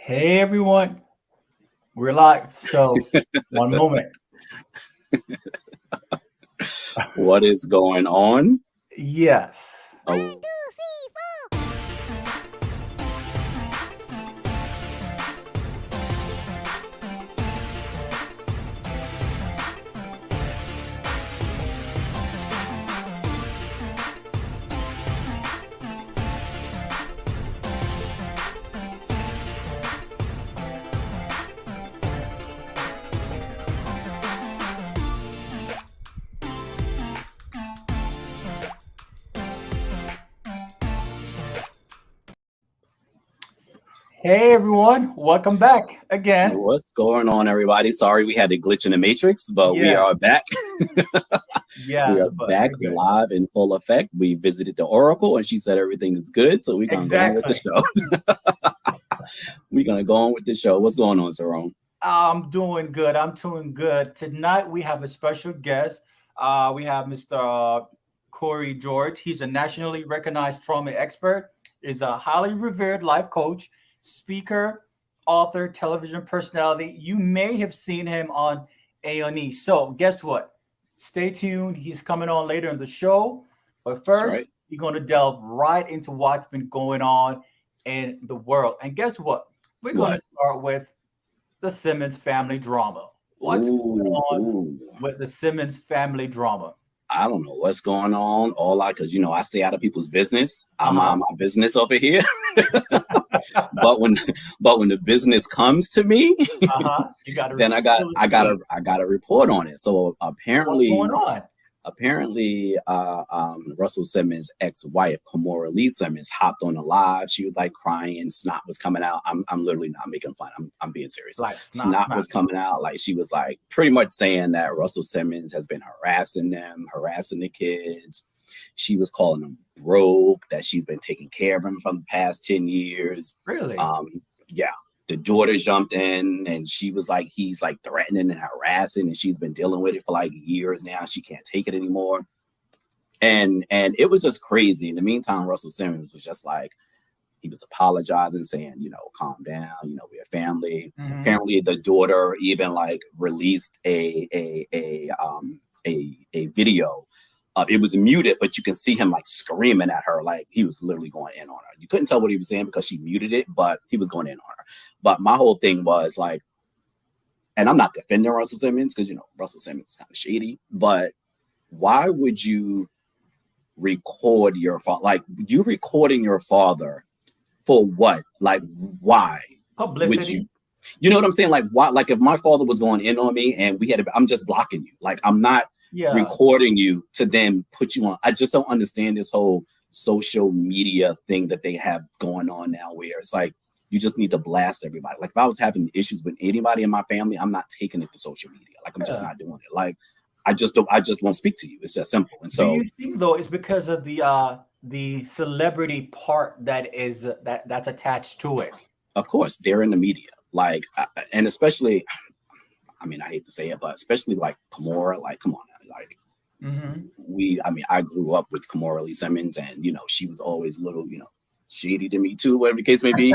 Hey everyone, we're live. So, one moment. What is going on? Yes. Oh, Hey everyone, welcome back again. what's going on, everybody? Sorry we had a glitch in the matrix, but we Yes, are back. We yes, are but back we're good. live in full effect. We visited the Oracle and she said everything is good. So we're going to go on with the Exactly. show. We're going to go on with the show. What's going on, Sarone? I'm doing good. I'm doing good. Tonight we have a special guest. We have Mr. Cory George. He's a nationally recognized trauma expert, is a highly revered life coach, speaker, author, television personality. You may have seen him on A&E. So guess what? Stay tuned. He's coming on later in the show. But That's first, right. we're going to delve right into what's been going on in the world. And guess what? We're going to What? start with the Simmons family drama. What's going Ooh, on ooh. with the Simmons family drama? I don't know what's going on. Because, I stay out of people's business. I Uh mind my business over here. But when, but when the business comes to me, huh. You got to then spill it I to got me. I got a report on it. So What's going on? Russell Simmons' ex-wife, Kamora Lee Simmons, hopped on a live. She was like crying, snot was coming out. I'm literally not making fun. I'm being serious. Like Snot snap. was coming out. Like she was like pretty much saying that Russell Simmons has been harassing them, harassing the kids. She was calling them broke, that she's been taking care of him from the past 10 years. Really? Um, yeah, the daughter jumped in and she was like, he's like threatening and harassing, and she's been dealing with it for like years now. She can't take it anymore. And it was just crazy. In the meantime, Russell Simmons was just like, he was apologizing, saying, calm down, we're a family. Hmm. Apparently the daughter even like released a video. It was muted, but you can see him like screaming at her, like he was literally going in on her. You couldn't tell what he was saying because she muted it, but he was going in on her. But my whole thing was like, and I'm not defending Russell Simmons because Russell Simmons is kind of shady, but why would you record your father? Like, you recording your father for what? Like, why would you? Publicity. You know what I'm saying? Like, why? Like, if my father was going in on me and I'm just blocking you. Like, I'm not Yeah. recording you to then put you on. I just don't understand this whole social media thing that they have going on now, where it's like you just need to blast everybody. Like, if I was having issues with anybody in my family, I'm not taking it to social media. Like, I'm just Yeah. not doing it. Like, I just don't. I just won't speak to you. It's that simple. And Do so, you think though it's because of the celebrity part that's attached to it? of course, they're in the media. Like, and especially, I mean, I hate to say it, but especially like Kamora. Like, come on now. Like, Hmm. I grew up with Kamora Lee Simmons, and she was always a little, shady to me too, whatever the case may be.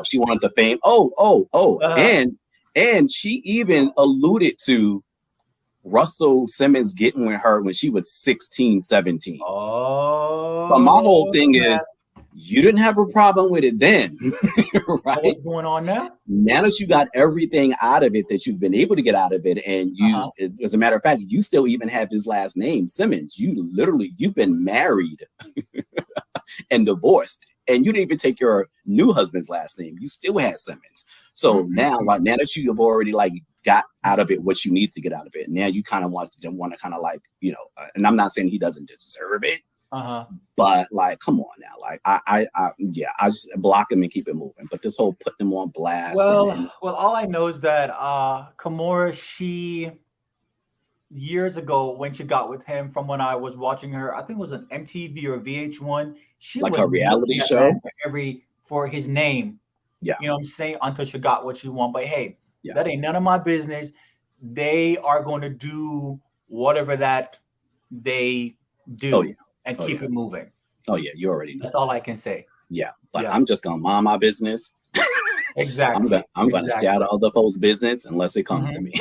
She wanted the fame. Oh, Uh-huh. and she even alluded to Russell Simmons getting with her when she was 16, 17. But my whole Oh, thing snap. is, you didn't have a problem with it then, But right? what's going on now? Now that you got everything out of it that you've been able to get out of it, and Uh-huh. as a matter of fact, you still even have his last name, Simmons. You've been married and divorced, and you didn't even take your new husband's last name. You still had Simmons. So now, Mhm. like, now that you have already like got out of it what you need to get out of it, now you kind of want to kind of like, and I'm not saying he doesn't deserve it, Uh-huh. but like, come on now, like yeah, I just block him and keep it moving. But this whole putting him on blast and Well, all I know is that Kimura, she years ago when she got with him, from when I was watching her, I think it was an MTV or VH1, she like was her milking reality that man show, for his name. yeah, You know what I'm saying? Until she got what she want. But hey, yeah, that ain't none of my business. They are going to do whatever that they oh yeah, do and oh keep yeah, it moving. oh yeah, you already know That's that. all I can say. Yeah, but Yeah. I'm just gonna mind my business. Exactly. I'm gonna stay out Exactly. of other folks' business unless it comes to Mhm. me.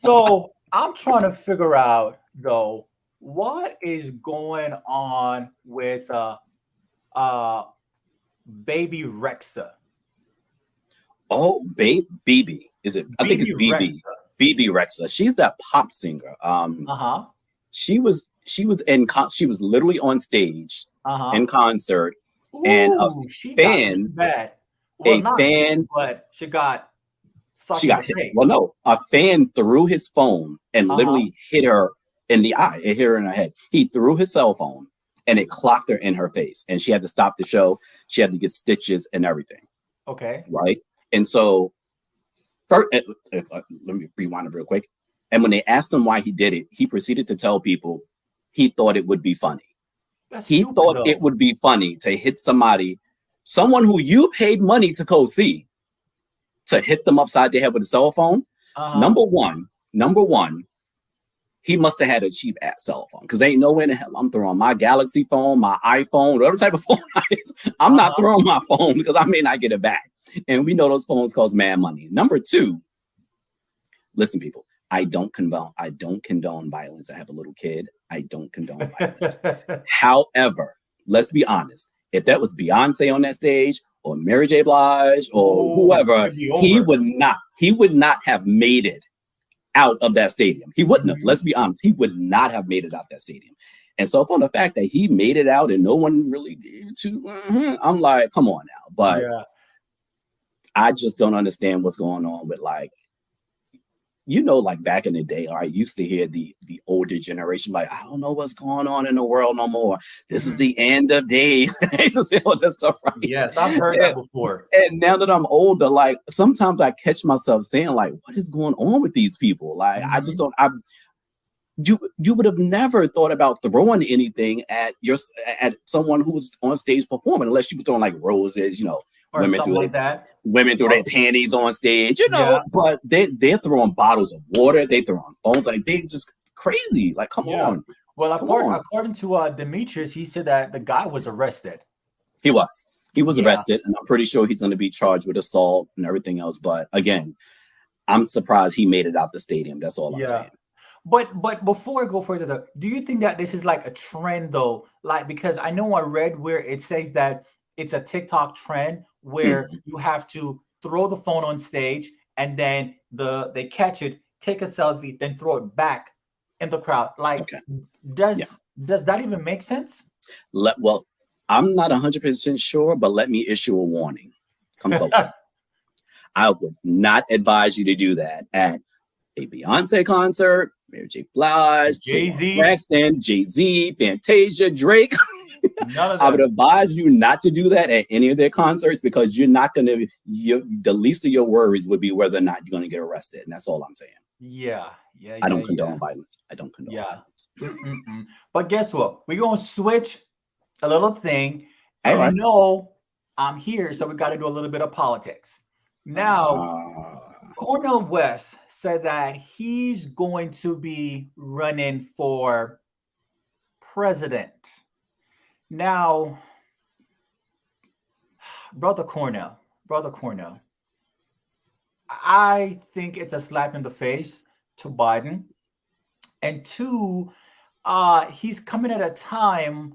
So I'm trying to figure out though what is going on with uh baby Rexa. Oh, BB. Is it? I think Baby it's BB. Rexa. BB Rexa. She's that pop singer. Uh-huh. She was literally on stage Uh-huh. in concert, and Ooh, she got beat fan bad. Well, a not beat, fan but she got she sucked in got the hit. face. Well, no, a fan threw his phone and Uh-huh. literally hit her in the eye. It hit her in her head. He threw his cell phone and it clocked her in her face, and she had to stop the show. She had to get stitches and everything, Okay. right? And so, first, let me rewind it real quick. And when they asked him why he did it, he proceeded to tell people he thought it would be funny. That's He stupid thought it though. would be funny to hit somebody, someone who you paid money to go see, to hit them upside the head with a cell phone. Uh-huh. Number one, he must have had a cheap ass cell phone because ain't no way in the hell I'm throwing my Galaxy phone, my iPhone, whatever type of phone it is. I'm not Uh-huh. throwing my phone because I may not get it back. And we know those phones cost mad money. Number two, listen, people, I don't condone violence. I have a little kid. I don't condone violence. However, let's be honest. If that was Beyonce on that stage or Mary J. Blige or Oh, whoever, it'd be over. he would not have made it out of that stadium. He wouldn't have. Mhm. Let's be honest. He would not have made it out that stadium. And so from the fact that he made it out and no one really did to, I'm like, come on now. But Yeah. I just don't understand what's going on with like, like back in the day, I used to hear the older generation like, I don't know what's going on in the world no more. This is Mhm. the end of days. I used to say all that stuff, right? Yes, I've heard that And, before. and now that I'm older, like sometimes I catch myself saying, like, what is going on with these people? Like, I just Mhm. don't. You would have never thought about throwing anything at someone who was on stage performing, unless you were throwing like roses, Or women something through their like that. women through their Or panties on stage, yeah. but they're throwing bottles of water, they throwing phones, like they just crazy. Like, Yeah. Well, come on. according to Demetrius, he said that the guy was arrested. He was. He was Yeah. arrested, and I'm pretty sure he's going to be charged with assault and everything else. But again, I'm surprised he made it out the stadium. That's all I'm Yeah. saying. But before I go further, though, do you think that this is like a trend though? Like because I know I read where it says that it's a TikTok trend where Mhm. you have to throw the phone on stage and then they catch it, take a selfie, then throw it back in the crowd. Like Okay. Yeah. does that even make sense? Well, I'm not 100% sure, but let me issue a warning. Come closer. I would not advise you to do that at a Beyonce concert, Mary J. Blige, Taylor Jay-Z, Braxton, Jay Z, Fantasia, Drake. none of I would them. advise you not to do that at any of their concerts because you're not going to. The least of your worries would be whether or not you're going to get arrested, and that's all I'm saying. Yeah, yeah, I yeah, don't yeah, condone violence. I don't condone yeah. violence. Mm-mm-mm. But guess what? We're gonna switch a little thing. All And right. I'm here, so we got to do a little bit of politics. Now, Uh, Cornel West said that he's going to be running for president. Now, brother Cornell, I think it's a slap in the face to Biden. And two, he's coming at a time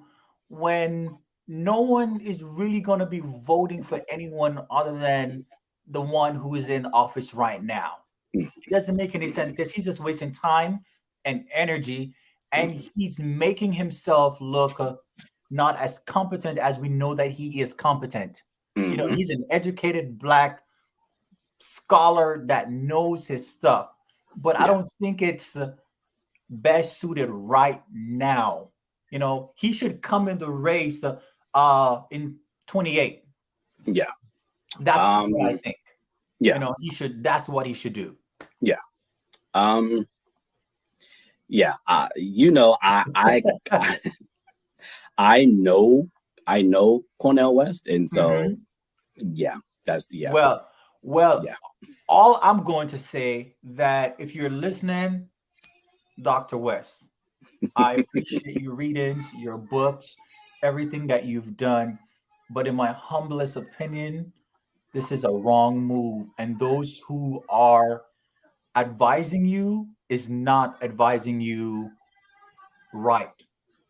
when no one is really going to be voting for anyone other than the one who is in office right now. It doesn't make any sense because he's just wasting time and energy, and he's making himself look not as competent as we know that he is competent. You know, mhm. he's an educated black scholar that knows his stuff, but I don't Yes. think it's best suited right now. You know, he should come in the race in 28. Yeah. That's Um. what I think. Yeah. You know, he should that's what he should do. Yeah. Um. Yeah. I I know Cornell West, and so Mhm. yeah, that's the yeah. Well, well, Yeah. all I'm going to say that if you're listening, Dr. West, I appreciate your readings, your books, everything that you've done. But in my humblest opinion, this is a wrong move. And those who are advising you is not advising you right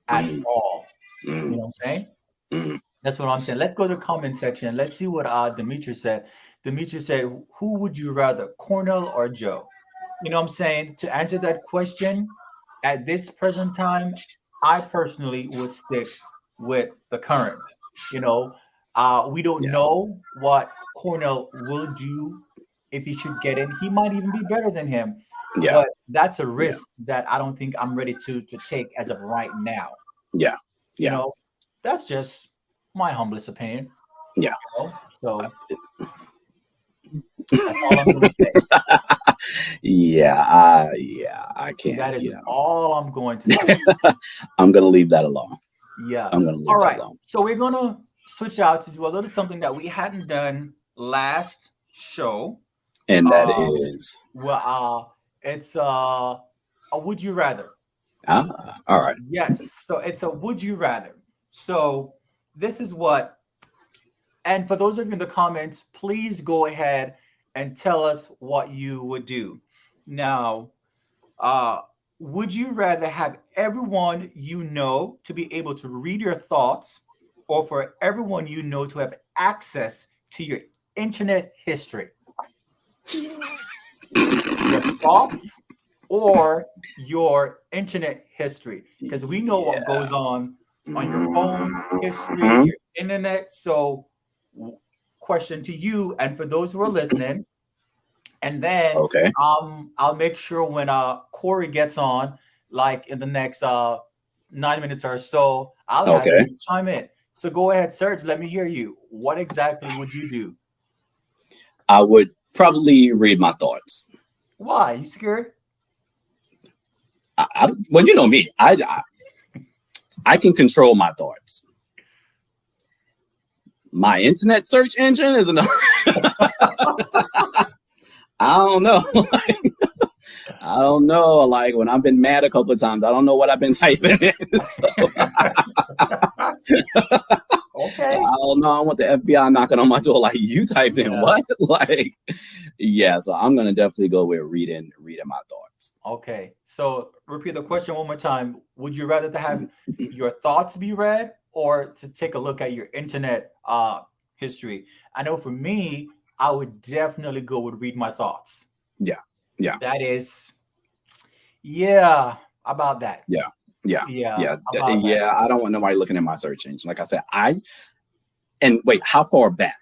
at Mm, all. You mm, know what I'm saying? mm. That's what I'm saying. Let's go to the comment section. Let's see what Dimitri said. Dimitri said, who would you rather, Cornell or Joe? You know what I'm saying? To answer that question, at this present time, I personally would stick with the current. You know, we don't Yeah, know what Cornell will do if he should get in. He might even be better than him, yeah, but that's a yeah, risk that I don't think I'm ready to take as of right now. yeah, You yeah, know, that's just my humblest opinion. yeah. So that's all I'm gonna say. Yeah, I can't, That is you know. all I'm going to say. I'm gonna leave that alone. Yeah. I'm gonna All leave that right. alone. So we're gonna switch out to do a little something that we hadn't done last show. And that Uh, is it's a would you rather. all right. Yes. So it's a would you rather. So this is what, and for those of you in the comments, please go ahead and tell us what you would do. Now, Uh, would you rather have everyone you know to be able to read your thoughts, or for everyone you know to have access to your internet history? Your thoughts or your internet history? Because we know what Yeah. goes on your phone history, Mhm. your internet. So, question to you, and for those who are listening, and then Okay. I'll make sure when Cory gets on, like in the next 9 minutes or so, I'll have Okay. you chime in. So go ahead, Serge. Let me hear you. What exactly would you do? I would probably read my thoughts. Why? You scared? Well, you know me. I can control my thoughts. My internet search engine is another. I don't know. I don't know. Like when I've been mad a couple of times, I don't know what I've been typing in. So Okay. I don't know. I want the FBI knocking on my door like you typed in Yeah. what? Like, yeah. So I'm gonna definitely go with reading my thoughts. Okay. So repeat the question one more time. Would you rather to have your thoughts be read or to take a look at your internet history? I know for me, I would definitely go with read my thoughts. Yeah, yeah, That is, yeah, about that. yeah, yeah, Yeah, yeah, about that. yeah. I don't want nobody looking at my search engine. Like I said, and wait, how far back?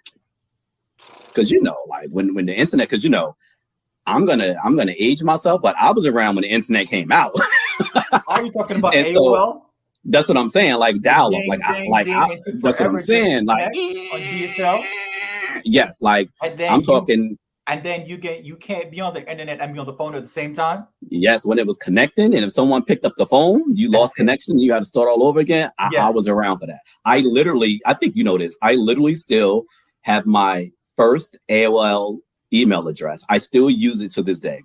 Because like when the internet, because I'm gonna age myself, but I was around when the internet came out, Are you talking about and so AOL? that's what I'm saying. Like The dial up, ding, ding, ding. It took that's what I'm forever just to saying. Like connect on DSL, yes, like and I'm then talking. you can't be on the internet and be on the phone at the same time. Yes, when it was connecting, and if someone picked up the phone, you That's lost it. connection. You had to start all over again. I Yes. was around for that. I think you know this. I literally still have my first AOL email address. I still use it to this day.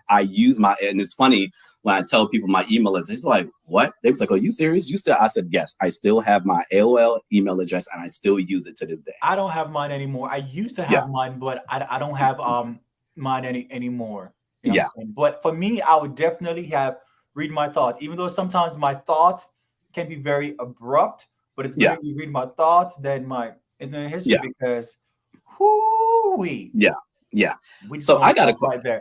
I use my, and it's funny when I tell people my email address. It's like, what? They was like, "Are you serious? You still?" I said, "Yes, I still have my AOL email address, and I still use it to this day." I don't have mine anymore. I used to Yeah, have mine, but I don't have mine anymore. You know what I'm yeah, saying? But for me, I would definitely have read my thoughts, even though sometimes my thoughts can be very abrupt, but it's better yeah, if you read my thoughts than my internet history yeah, because whoo yeah, yeah. we just So gonna pause right there.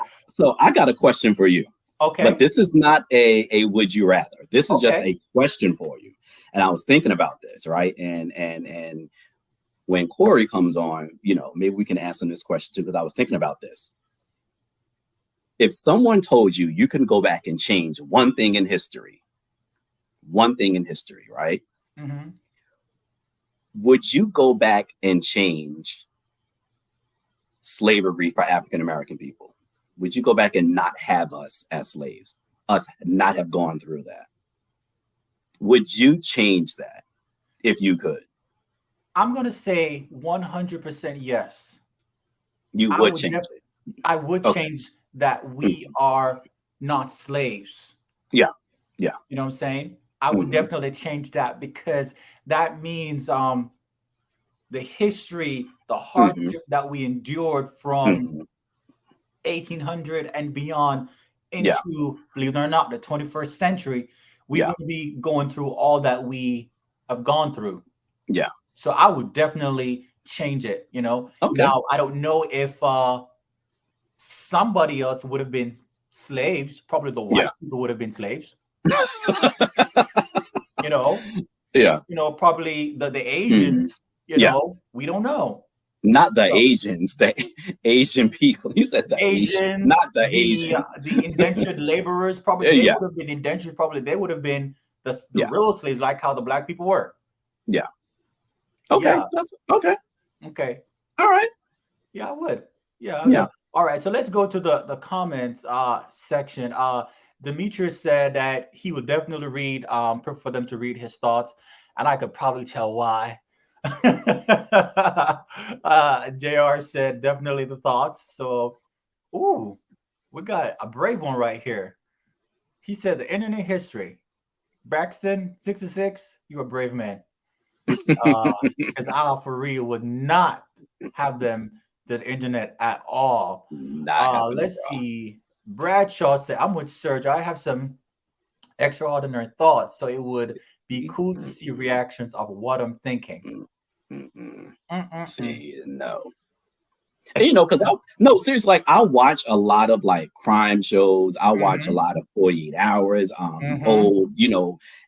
I got a question for you. But Okay. this is not a would you rather. This is just Okay. a question for you. And I was thinking about this, right? And when Cory comes on, maybe we can ask him this question too, because I was thinking about this. If someone told you you can go back and change one thing in history, right? Hmm. Would you go back and change slavery for African American people? Would you go back and not have us as slaves? Us not have gone through that? Would you change that if you could? I'm gonna say 100% yes. You I would would change def- it. I would Okay. change that we Mhm. are not slaves. Yeah. Yeah. You know what I'm saying? I would Hmm. definitely change that because that means the history, the Hmm. hardship that we endured from Hmm. 1800 and beyond Yeah. into, believe it or not, the 21st century, we're Yeah. going to be going through all that we have gone through. Yeah. So I would definitely change it, you know. Okay. Now, I don't know if somebody else would have been slaves. Probably the Yeah. white people would have been slaves, you know. Yeah. Probably the Hmm. Asians, Yeah. we don't know. Not the So Asians, the Asian people. You said the Asians, Asians, not the Asians. the indentured laborers, probably they Yeah. would have been indentured. Probably they would have been the Yeah. real slaves, like how the black people were. Yeah. Okay. Yeah. That's okay. Okay. All right. Yeah, I would. Yeah, I Yeah. would. All right. So let's go to the comments section. Demetrius said that he would definitely read for them to read his thoughts, and I could probably tell why. JR said definitely the thoughts. So, ooh, we got a brave one right here. He said the internet history. Braxton 66, you're a brave man. Because I for real would not have them the internet at all. Not happening, Let's bro. see. Bradshaw said, I'm with Serge. I have some extraordinary thoughts, so it would be See? cool to see Mm-mm, reactions of what I'm thinking. mm-mm. Mm-mm-mm. See, no. And, because no, seriously, like I watch a lot of like crime shows. I watch a Mm-hmm. lot of 48 Hours, Mm-hmm. old,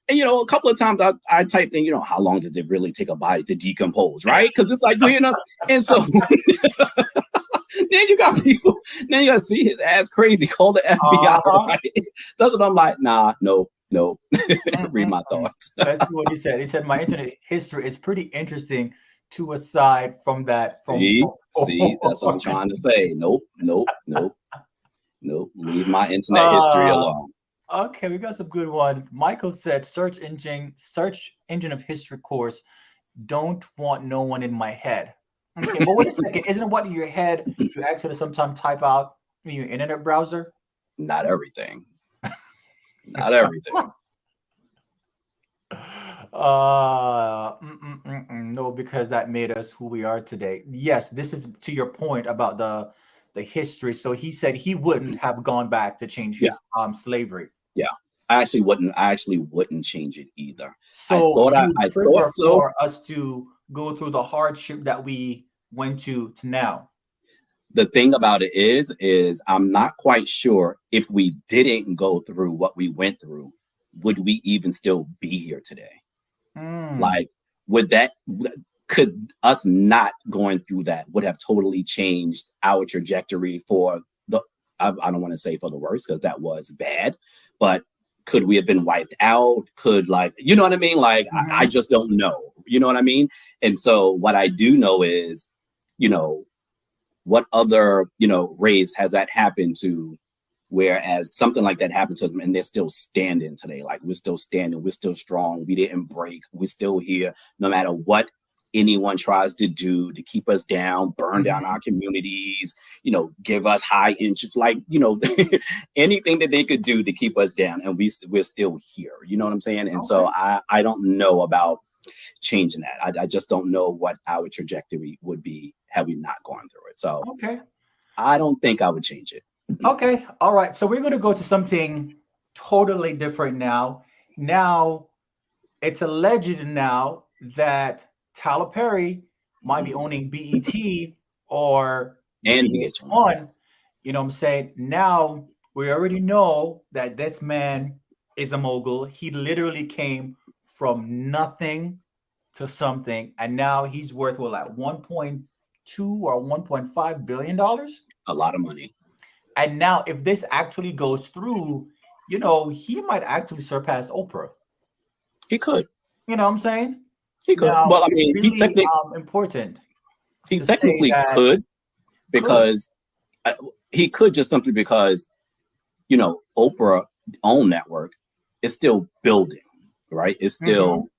and a couple of times I typed in, how long does it really take a body to decompose, right? Because it's like, and so then you got people, then you got to see his ass crazy, call the FBI, Uh-huh. right? That's what I'm like, nah, no, no. Read my Mm-mm-mm. thoughts. Let's see what he said. He said my internet history is pretty interesting to aside from that from See, that's what I'm trying to say. Nope, nope, nope, nope. Leave my internet history uh alone. okay, we got some good one. Michael said search engine of history course. Don't want no one in my head. Okay, but wait a second. Isn't what in your head you actually sometimes type out in your internet browser? Not everything. Not everything. No, because that made us who we are today. Yes, this is to your point about the history. So he said he wouldn't have gone back to change Yeah, his slavery. yeah. I actually wouldn't change it either. I So thought I, you would I thought prefer so. for us to go through the hardship that we went to now. The thing about it is I'm not quite sure if we didn't go through what we went through, would we even still be here today? Mm, Like, would that could us not going through that would have totally changed our trajectory for the I don't want to say for the worst because that was bad, but could we have been wiped out? Could like what I mean? Like I mhm. just don't know. You know what I mean? And so what I do know is, you know, what other, race has that happened to whereas something like that happened to them and they're still standing today. Like we're still standing, we're still strong, we didn't break, we're still here no matter what anyone tries to do to keep us down, burn down our Mhm. communities, give us high interest, like anything that they could do to keep us down, and we're still here. You know what I'm saying? And so Okay. I don't know about changing that. I just don't know what our trajectory would be had we not gone through it. So Okay. I don't think I would change it. Okay. All right. So we're going to go to something totally different now. Now, it's alleged now that Tyler Perry might be Mhm. owning BET or And VH1. VH1. You know what I'm saying? Now, we already know that this man is a mogul. He literally came from nothing to something, and now he's worth what, like 1.2 or 1.5 billion dollars. A lot of money. And now, if this actually goes through, he might actually surpass Oprah. He could. You know what I'm saying? He could. Now, Well, I it's mean, really important he to say technically that could could. because uh, he could just simply because Oprah own network is still building, right? It's Hmm. still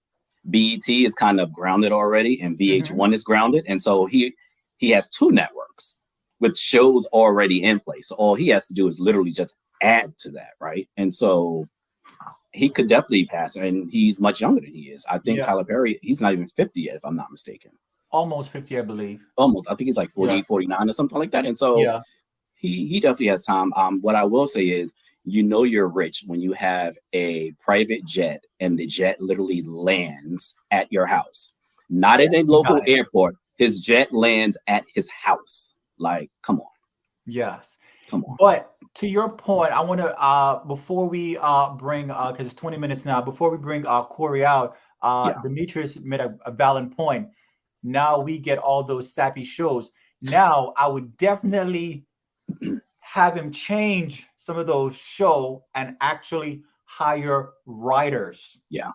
BET is kind of grounded already, and Hmm. VH1 is grounded, and so he has two networks with shows already in place. So all he has to do is literally just add to that, right? And so he could definitely pass, and he's much younger than he is. I think Yeah. Tyler Perry, he's not even 50 yet, if I'm not mistaken. almost 50, I believe. Almost. I think he's like Yeah, 48, 49 or something like that. And so yeah, he definitely has time. What I will say is, you know, you're rich when you have a private jet and the jet literally lands at your house, not at a local got it. airport. His jet lands at his house. Like, come on, Yes. come on. But to your point, I want to before we bring because it's 20 minutes now, before we bring Corey out, Yeah, Demetrius made a valid point. Now we get all those sappy shows. Now I would definitely have him change some of those show and actually hire writers. yeah.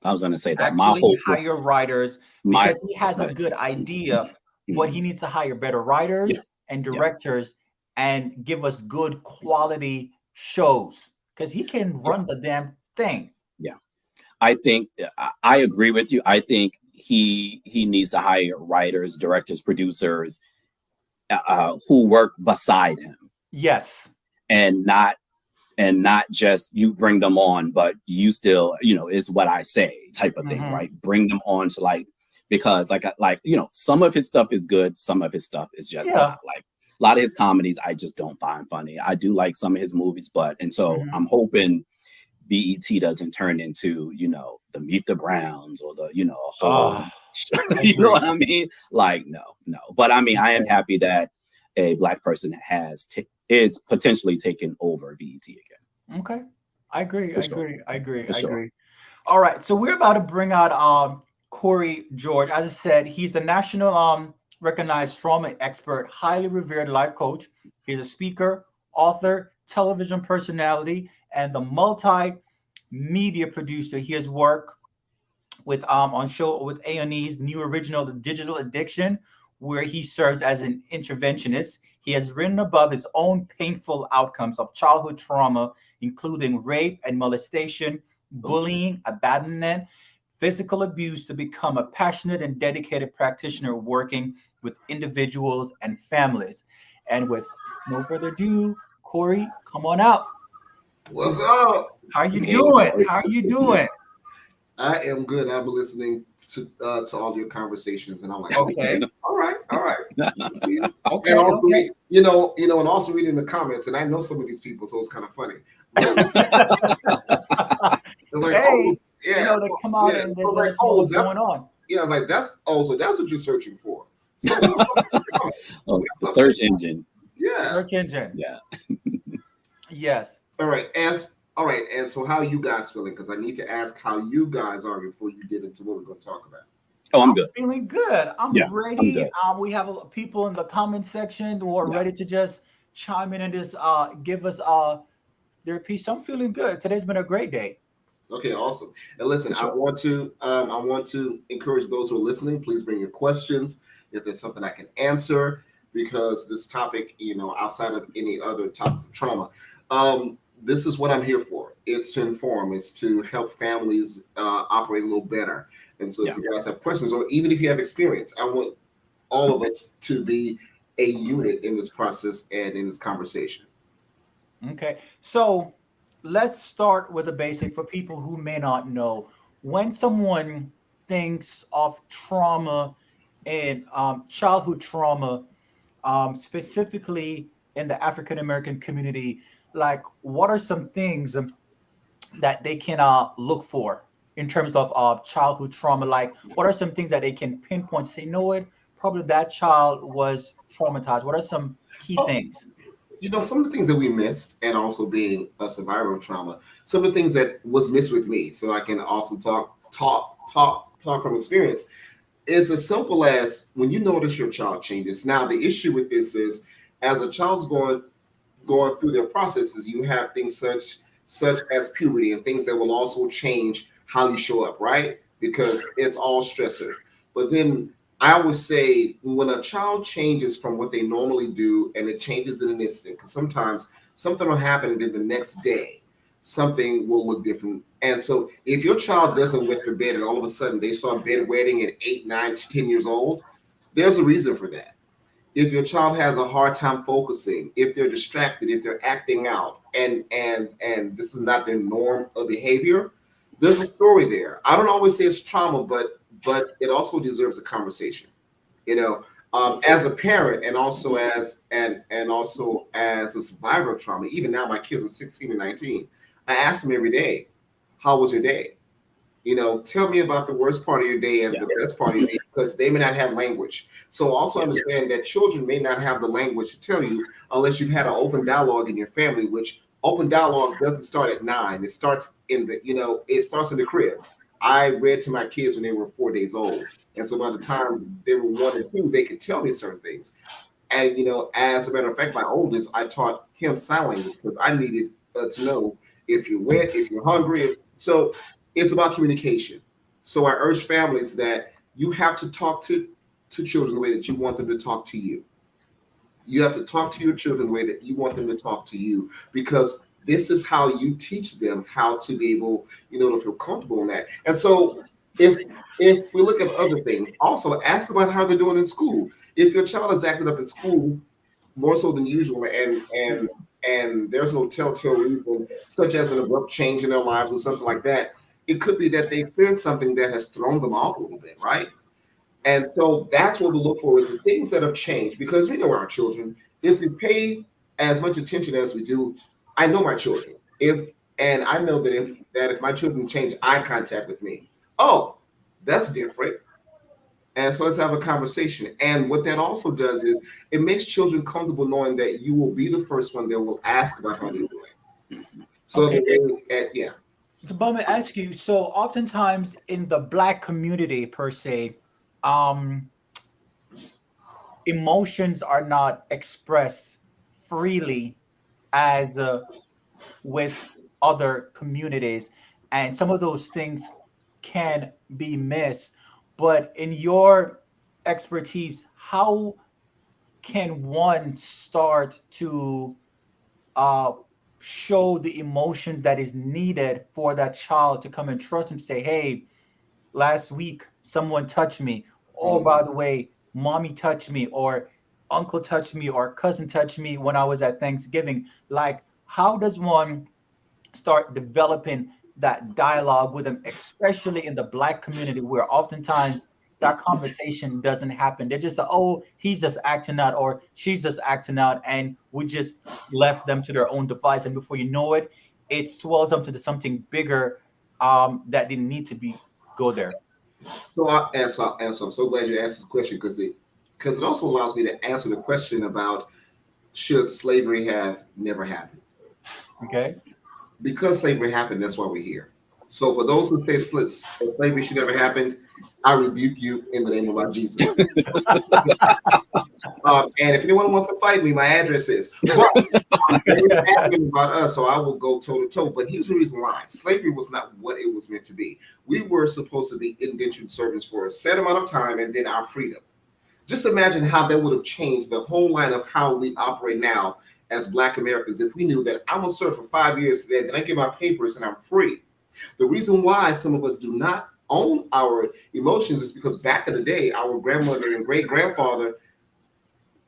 I was gonna say that. My Actually hope, hire writers my because he has a right. good idea, but he Mhm. needs to hire better Yeah, writers and yeah, directors and give us good quality shows because he can yeah, run the damn thing. yeah. I think I agree with you. I think he needs to hire writers, directors, producers who work beside him, Yes. and not just you bring them on, but you still, you know, is what I say type of thing, Hmm. right? Bring them on to like, because like you know, some of his stuff is good, some of his stuff is just Yeah. not. Like a lot of his comedies I just don't find funny. I do like some of his movies, but and so Hmm. I'm hoping BET doesn't turn into, you know, the Meet the Browns or the, you know, a whole Oh, you know what agree. I mean? Like, no, no. But I mean, I am Okay. happy that a black person is potentially taking over BET again, Okay. I agree. for I sure, agree. I agree. for I sure. agree. All right, so we're about to bring out Cory George. As I said, he's a national recognized trauma expert, highly revered life coach. He's a speaker, author, television personality, and the multi-media producer. He has worked with on show with A&E's new original Digital Addiction, where he serves as an interventionist. He has written about his own painful outcomes of childhood trauma, including rape and molestation, Oh, bullying, abandonment, physical abuse, to become a passionate and dedicated practitioner working with individuals and families. And with no further ado, Corey, come on out. What's up? How are you hey, doing? Corey. How are you doing? I am good. I've been listening to all your conversations, and I'm like, okay, Okay. all right. And Okay. also, Okay. and also reading the comments, and I know some of these people, so it's kind of funny. But it's like, oh, Hey, yeah, they oh, come out yeah. and I they was let like, us know oh, what's going on. yeah. I was like, that's what you're searching for. Someone who loves to comment. Oh, the That's okay. search engine. Yeah. Search engine. Yeah. Yes. All right. All right. And so, how are you guys feeling? Because I need to ask how you guys are before you get into what we're going to talk about. Oh, I'm I'm good. feeling good. I'm Yeah, I'm ready. good. We have people in the comment section who are Yeah, ready to just chime in and just give us their piece. I'm feeling good. Today's been a great day. Okay, awesome. And listen, for sure. I want to encourage those who are listening. Please bring your questions if there's something I can answer, because this topic, outside of any other topics of trauma, this is what I'm here for. It's to inform. It's to help families operate a little better. And so, if Yeah, you guys have questions, or even if you have experience, I want all of us to be a unit in this process and in this conversation. Okay. So let's start with the basic for people who may not know. When someone thinks of trauma and childhood trauma, specifically in the African American community, like what are some things that they can look for in terms of childhood trauma? Like, what are some things that they can pinpoint? Say, no, what? Probably that child was traumatized. What are some key Oh, things? some of the things that we missed, and also being a survivor of trauma, some of the things that was missed with me, so I can also talk from experience. It's as simple as when you notice your child changes. Now, the issue with this is, as a child's going through their processes, you have things such as puberty and things that will also change how you show up, right? Because it's all stressor. But then I always say, when a child changes from what they normally do and it changes in an instant, because sometimes something will happen and then the next day something will look different. And so if your child doesn't wet their bed and all of a sudden they start bedwetting at 8, 9, 10 years old, there's a reason for that. If your child has a hard time focusing, if they're distracted, if they're acting out, and this is not their norm of behavior, there's a story there. I don't always say it's trauma, but it also deserves a conversation. You know, as a parent and also as a survivor of trauma. Even now, my kids are 16 and 19. I ask them every day, "How was your day? You know, tell me about the worst part of your day and Yeah. the best part of your day," because they may not have language. So also Yeah. understand that children may not have the language to tell you unless you've had an open dialogue in your family, which open dialogue doesn't start at 9. It starts in the, it starts in the crib. I read to my kids when they were 4 days old. And so by the time they were 1 and 2, they could tell me certain things. And as a matter of fact, my oldest, I taught him sign language because I needed to know if you're wet, if you're hungry. So it's about communication. So I urge families that you have to talk to children the way that you want them to talk to you. You have to talk to your children the way that you want them to talk to you, because this is how you teach them how to be able, to feel comfortable in that. And so if we look at other things, also ask about how they're doing in school. If your child is acting up in school more so than usual, and there's no telltale reason, such as an abrupt change in their lives or something like that, it could be that they experienced something that has thrown them off a little bit, right? And so that's what we look for, is the things that have changed, because we know our children. If we pay as much attention as we do, I know my children. And I know that if my children change eye contact with me, oh, that's different. And so let's have a conversation. And what that also does is it makes children comfortable knowing that you will be the first one that will ask about how they're doing. So Okay. yeah. So, but I'm gonna ask you. So, oftentimes in the Black community per se, um, emotions are not expressed freely as with other communities, and some of those things can be missed. But in your expertise, how can one start to uh, show the emotion that is needed for that child to come and trust him? Say, hey, last week someone touched me. Oh, by the way, mommy touched me, or uncle touched me, or cousin touched me when I was at Thanksgiving. Like, how does one start developing that dialogue with them, especially in the Black community, where oftentimes that conversation doesn't happen? They're just like, oh, he's just acting out, or she's just acting out, and we just left them to their own device. And before you know it, it swells up into something bigger that didn't need to be go there. So I'm so glad you asked this question, because it also allows me to answer the question about should slavery have never happened. Okay. Because slavery happened, that's why we're here. So for those who say slavery should never happen, I rebuke you in the name of our Jesus. And if anyone wants to fight me, my address is. They're asking about us, so I will go toe to toe. But here's the reason why: slavery was not what it was meant to be. We were supposed to be indentured servants for a set amount of time, and then our freedom. Just imagine how that would have changed the whole line of how we operate now as Black Americans if we knew that I'm gonna serve for 5 years, then I get my papers and I'm free. The reason why some of us do not own our emotions is because back in the day, our grandmother and great grandfather,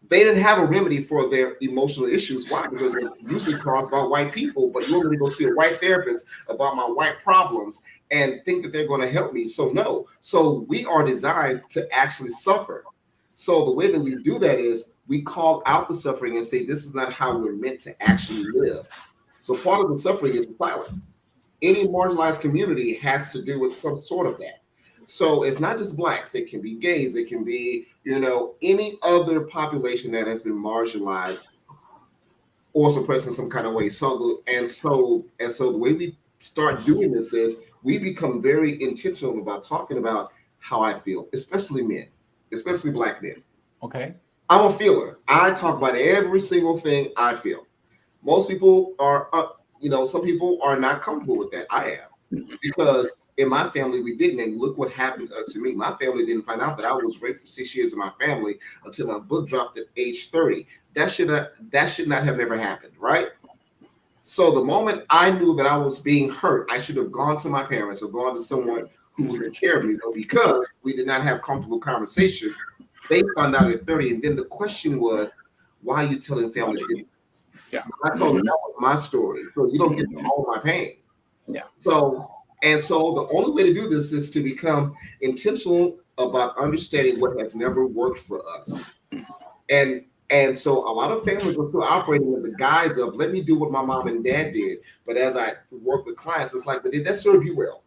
they didn't have a remedy for their emotional issues. Why? Because they're usually caused by white people, but you want me to go see a white therapist about my white problems and think that they're going to help me. So no. So we are designed to actually suffer. So the way that we do that is we call out the suffering and say, this is not how we're meant to actually live. So part of the suffering is the silence. Any marginalized community has to do with some sort of that. So it's not just Blacks, it can be gays, it can be, any other population that has been marginalized or suppressed in some kind of way. So the way we start doing this is we become very intentional about talking about how I feel, especially men, especially Black men. Okay. I'm a feeler. I talk about every single thing I feel. Most people are, some people are not comfortable with that. I am, because in my family we didn't. And look what happened to me. My family didn't find out that I was raped for 6 years in my family until my book dropped at age 30. That should not have never happened, right? So the moment I knew that I was being hurt, I should have gone to my parents or gone to someone who was in care of me. But because we did not have comfortable conversations, they found out at 30. And then the question was, why are you telling family this? Yeah. I told them that was my story. So you don't get to own my pain. Yeah. So the only way to do this is to become intentional about understanding what has never worked for us. And so a lot of families are still operating in the guise of let me do what my mom and dad did. But as I work with clients, it's like, but did that serve you well?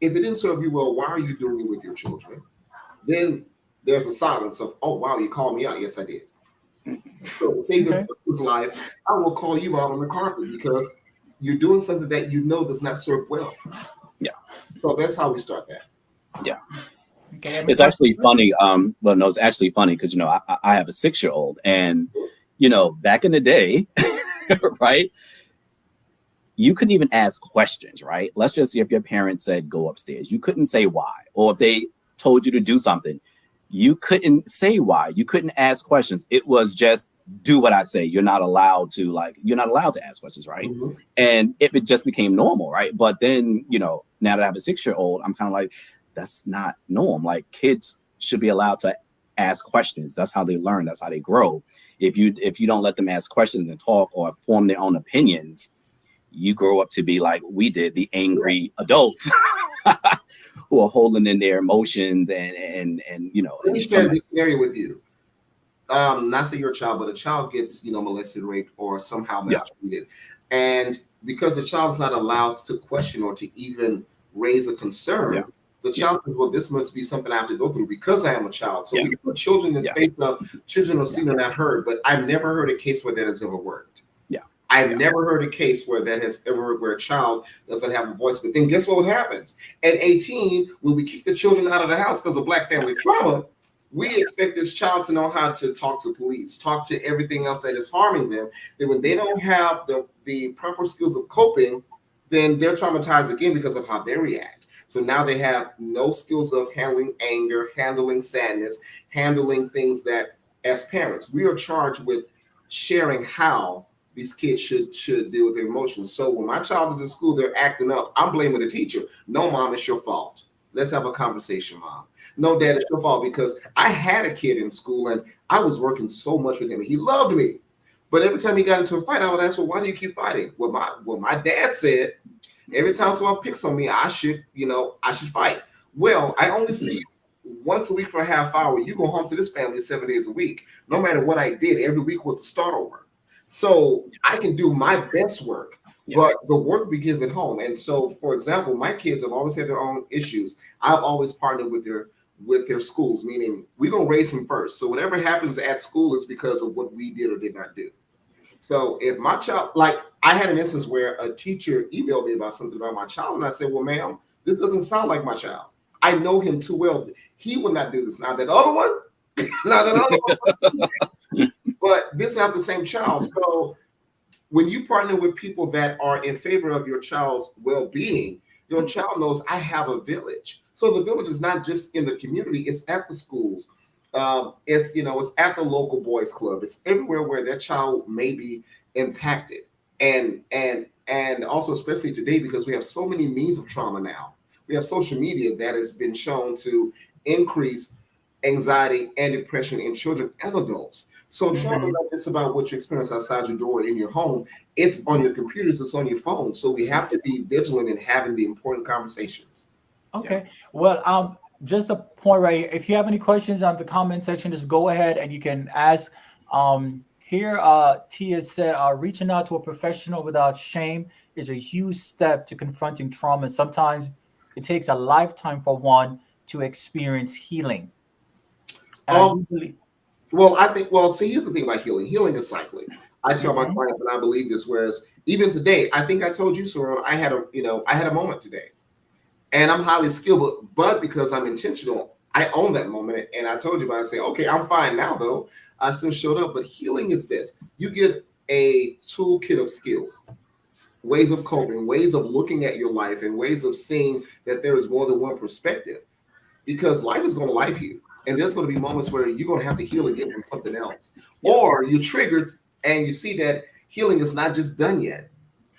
If it didn't serve you well, why are you doing it with your children? Then there's a silence of, oh wow, you called me out. Yes, I did. So to save your Okay. children's life, I will call you out on the carpet because you're doing something that you know does not serve well. Yeah. So that's how we start that. Yeah. Okay. Any It's actually questions? funny. Well, no, it's actually funny because I have a 6-year-old, and back in the day, right? You couldn't even ask questions, right? Let's just say if your parents said go upstairs, you couldn't say why, or if they told you to do something, you couldn't say why. You couldn't ask questions. It was just do what I say. You're not allowed to ask questions, right? Mhm. And it just became normal, right? But then, now that I have a 6-year-old, I'm kind of like, that's not norm. Like kids should be allowed to ask questions. That's how they learn. That's how they grow. If you don't let them ask questions and talk or form their own opinions, you grow up to be like we did, the angry adults who are holding in their emotions and Let me and share somebody. this scenario with you. Not say your child, but a child gets, molested, raped, or somehow Yeah, maltreated. And because the child is not allowed to question or to even raise a yeah, concern, the yeah, child says, well, this must be something I have to go through because I am a child. So yeah, we put children in yeah, space of children are yeah, seen and not heard, but I've never heard a case where that has ever worked. yeah, I've yeah, never heard a case where that has ever where a child doesn't have a voice. But then guess what happens? At 18, when we kick the children out of the house because of Black yeah, family trauma, yeah, we expect this child to know how to talk to police, talk to everything else that is harming them. Then when they don't have the proper skills of coping, then they're traumatized again because of how they react. So now they have no skills of handling anger, handling sadness, handling things that as parents, we are charged with sharing how these kids should deal with their emotions. So when my child is in school, they're acting up. I'm blaming the teacher. No, mom, it's your fault. Let's have a conversation, mom. No, dad, it's your fault because I had a kid in school and I was working so much with him. He loved me, but every time he got into a fight, I would ask, "Well, why do you keep fighting?" Well, my dad said every time someone picks on me, I should fight. Well, I only see you once a week for a half hour. You go home to this family 7 days a week. No matter what I did, every week was a start over. So I can do my best work, yeah, but the work begins at home. And so, for example, my kids have always had their own issues. I've always partnered with their schools, meaning we're gonna raise them first. So whatever happens at school is because of what we did or did not do. So if my child, like I had an instance where a teacher emailed me about something about my child, and I said, "Well, ma'am, this doesn't sound like my child. I know him too well. He would not do this." Now that other one, now that other one, but this is not the same child. So when you partner with people that are in favor of your child's well-being, your child knows I have a village. So the village is not just in the community; it's at the schools. It's at the local boys club. It's everywhere where that child may be impacted, and also especially today because we have so many means of trauma now. We have social media that has been shown to increase anxiety and depression in children and adults. So trauma is Mhm. not just about what you experience outside your door in your home. It's on your computers, it's on your phone. So we have to be vigilant in having the important conversations. yeah. Okay. Well, just a point right here. If you have any questions on the comment section, just go ahead and you can ask. Here, Tia said, reaching out to a professional without shame is a huge step to confronting trauma. Sometimes it takes a lifetime for one to experience healing. And I Um, do believe. see, here's the thing about healing. Healing is cyclic. I tell my Mhm. clients, and I believe this, whereas even today, I think I told you, Sorrel, I had a moment today. And I'm highly skilled, but because I'm intentional, I own that moment. And I told you about it. I say, okay, I'm fine now, though. I still showed up. But healing is this: you get a toolkit of skills, ways of coping, ways of looking at your life, and ways of seeing that there is more than one perspective. Because life is going to life you, and there's going to be moments where you're going to have to heal again from something else, Yeah. or you're triggered and you see that healing is not just done yet.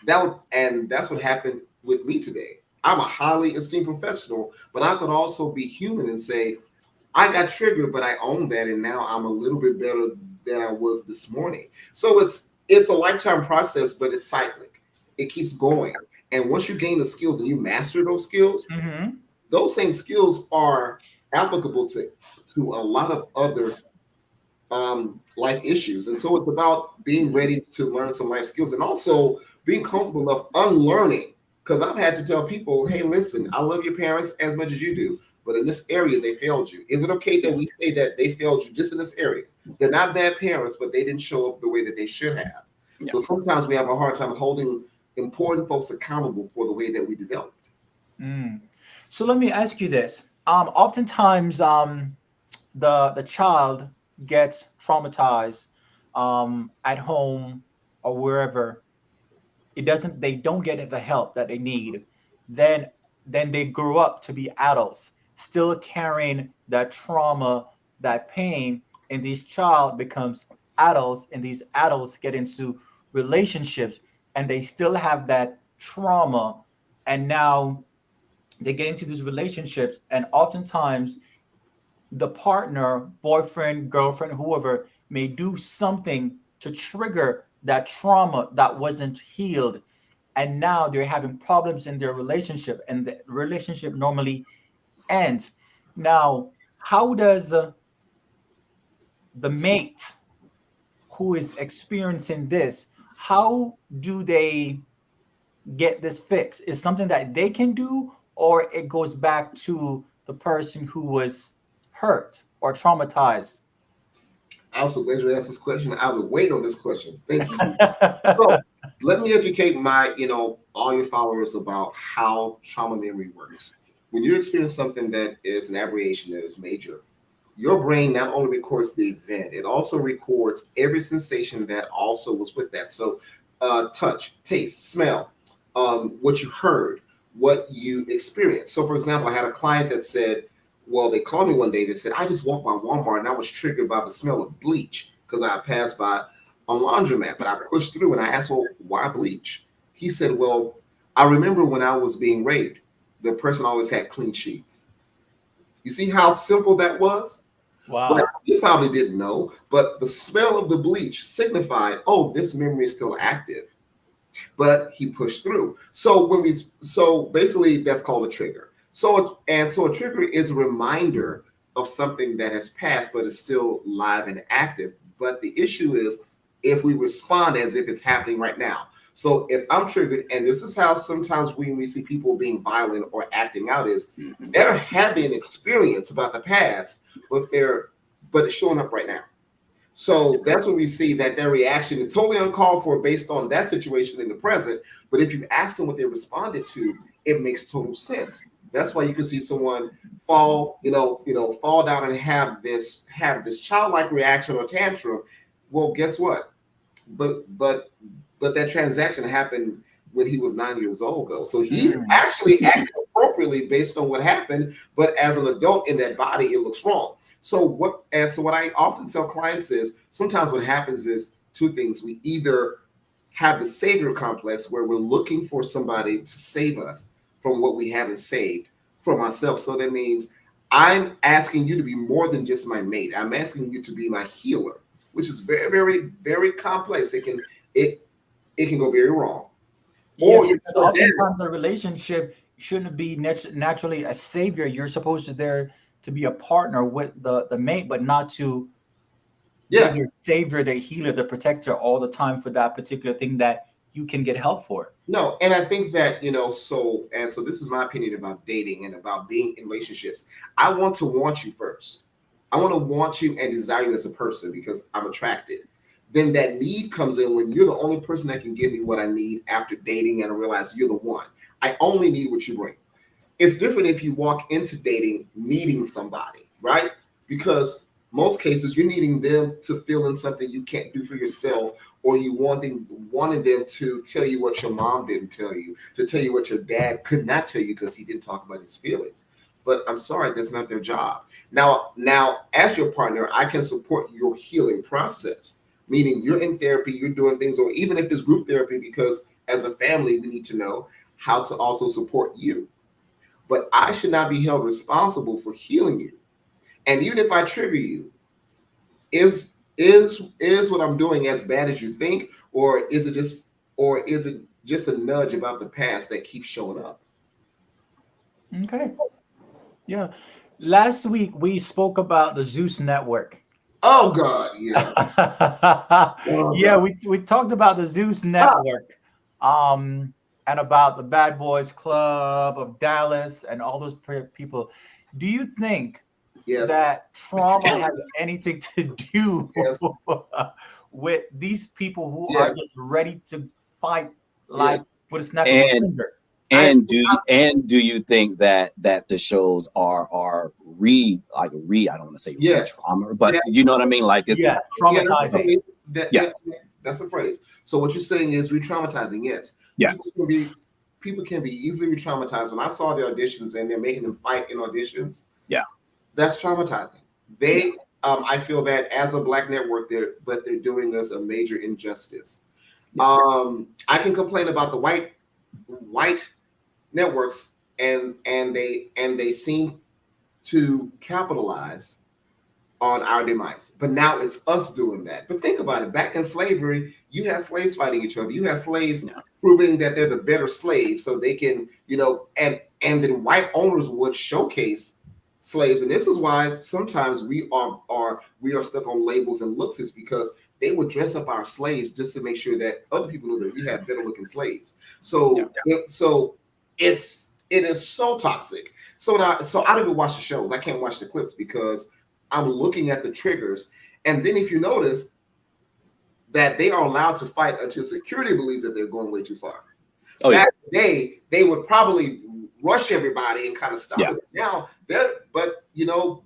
That's what happened with me today. I'm a highly esteemed professional, but I could also be human and say I got triggered, but I own that, and now I'm a little bit better than I was this morning. So it's a lifetime process, but it's cyclic. It keeps going, and once you gain the skills and you master those skills, Mhm. those same skills are applicable to a lot of other life issues. And so it's about being ready to learn some life skills and also being comfortable enough unlearning. Because I've had to tell people, hey, listen, I love your parents as much as you do, but in this area, they failed you. Is it okay that we say that they failed you just in this area? They're not bad parents, but they didn't show up the way that they should have. Yeah. So sometimes we have a hard time holding important folks accountable for the way that we develop. Mm. So let me ask you this. Oftentimes, the child gets traumatized at home or wherever. They don't get the help that they need. Then they grow up to be adults, still carrying that trauma, that pain, and these child becomes adults, and these adults get into relationships, and they still have that trauma, and now they get into these relationships, and oftentimes the partner, boyfriend, girlfriend, whoever, may do something to trigger that trauma that wasn't healed. And now they're having problems in their relationship, and the relationship normally ends. Now, how does the mate who is experiencing this, how do they get this fixed? Is something that they can do, or it goes back to the person who was hurt or traumatized? I'm so glad you asked this question. I would wait on this question. Thank you. So let me educate all your followers about how trauma memory works. When you experience something that is an aberration that is major, your brain not only records the event, it also records every sensation that also was with that. So, touch, taste, smell, what you heard, what you experienced. So, for example, I had a client that said, well, they called me one day. They said, I just walked by Walmart and I was triggered by the smell of bleach because I passed by a laundromat, but I pushed through and I asked, well, why bleach? He said, well, I remember when I was being raped, the person always had clean sheets. You see how simple that was? Wow. But he probably didn't know, but the smell of the bleach signified, oh, this memory is still active. But he pushed through. So basically that's called a trigger. So a trigger is a reminder of something that has passed but is still live and active. But the issue is if we respond as if it's happening right now. So if I'm triggered, and this is how sometimes when we see people being violent or acting out is they're having an experience about the past, but it's showing up right now. So that's when we see that their reaction is totally uncalled for based on that situation in the present. But if you ask them what they responded to, it makes total sense. That's why you can see someone fall down and have this childlike reaction or tantrum. Well, guess what? But that transaction happened when he was 9 years old ago. So he's actually acting appropriately based on what happened. But as an adult in that body, it looks wrong. So what I often tell clients is sometimes what happens is two things. We either have the savior complex where we're looking for somebody to save us from what we haven't saved for myself. So that means I'm asking you to be more than just my mate. I'm asking you to be my healer, which is very, very, very complex. It can go very wrong. Yes, because oftentimes a relationship shouldn't be naturally a savior. You're supposed to there to be a partner with the mate, but not to be the savior, the healer, the protector all the time for that particular thing that you can get help for. No, and I think that, so this is my opinion about dating and about being in relationships. I want to want you first. I want to want you and desire you as a person because I'm attracted. Then that need comes in when you're the only person that can give me what I need after dating and I realize you're the one. I only need what you bring. It's different if you walk into dating needing somebody, right? Because most cases you're needing them to fill in something you can't do for yourself, or you wanting them to tell you what your mom didn't tell you, to tell you what your dad could not tell you because he didn't talk about his feelings. But I'm sorry, that's not their job. Now, as your partner, I can support your healing process, meaning you're in therapy, you're doing things, or even if it's group therapy, because as a family, we need to know how to also support you. But I should not be held responsible for healing you. And even if I trigger you, is what I'm doing as bad as you think, or is it just a nudge about the past that keeps showing up? Okay. Yeah. Last week we spoke about the Zeus Network. Oh God, yeah. Oh Yeah, God. we talked about the Zeus Ah, Network, um, and about the Bad Boys Club of Dallas and all those people. Do you think yes, that trauma has anything to do yes, with these people who are yes, just ready to fight yes. like with a snap of a And finger? I, do you think that the shows are re I don't want to say re yes, trauma, but yeah, you know what I mean? Like Yeah, it's yeah. That's a traumatizing. phrase. That, yeah, yes, yeah, that's a phrase. So what you're saying is re-traumatizing. Yes, people yes, can be people can be easily re-traumatized. When I saw the auditions and they're making them fight in auditions, yeah, that's traumatizing. yeah, I feel that as a black network, they're doing us a major injustice. yeah, I can complain about the white networks, and they seem to capitalize on our demise. But now it's us doing that. But think about it. Back in slavery, you had slaves fighting each other. You had slaves yeah, proving that they're the better slaves, so they can, and then white owners would showcase slaves. And this is why sometimes we are stuck on labels and looks, is because they would dress up our slaves just to make sure that other people knew that we had better looking slaves. yeah, So it is so toxic. So I don't even watch the shows. I can't watch the clips because I'm looking at the triggers. And then if you notice that they are allowed to fight until security believes that they're going way too far. oh yeah, Back in the day, they would probably rush everybody and kind of stop yeah, it. Now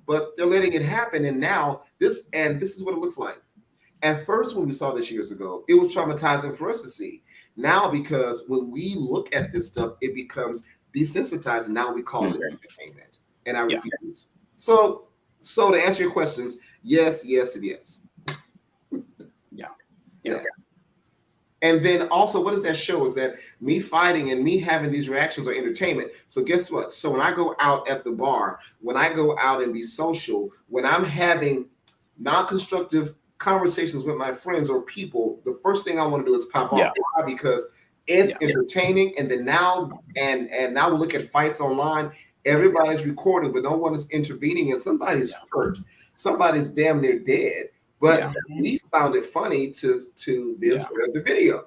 but they're letting it happen. And now this is what it looks like. At first, when we saw this years ago, it was traumatizing for us to see. Now, because when we look at this stuff, it becomes desensitized, and now we call it mhm, entertainment. And I yeah, refuse. So to answer your questions, yes, yes, and yes. yeah, yeah, Yeah. And then also, what does that show? Is that me fighting and me having these reactions are entertainment. So guess what? So when I go out at the bar, when I go out and be social, when I'm having non-constructive conversations with my friends or people, the first thing I want to do is pop off. yeah, Why? Because it's yeah, entertaining. And then now we look at fights online. Everybody's recording, but no one is intervening, and somebody's yeah, hurt. Somebody's damn near dead. But yeah, Mhm. we found it funny to then yeah. spread the video.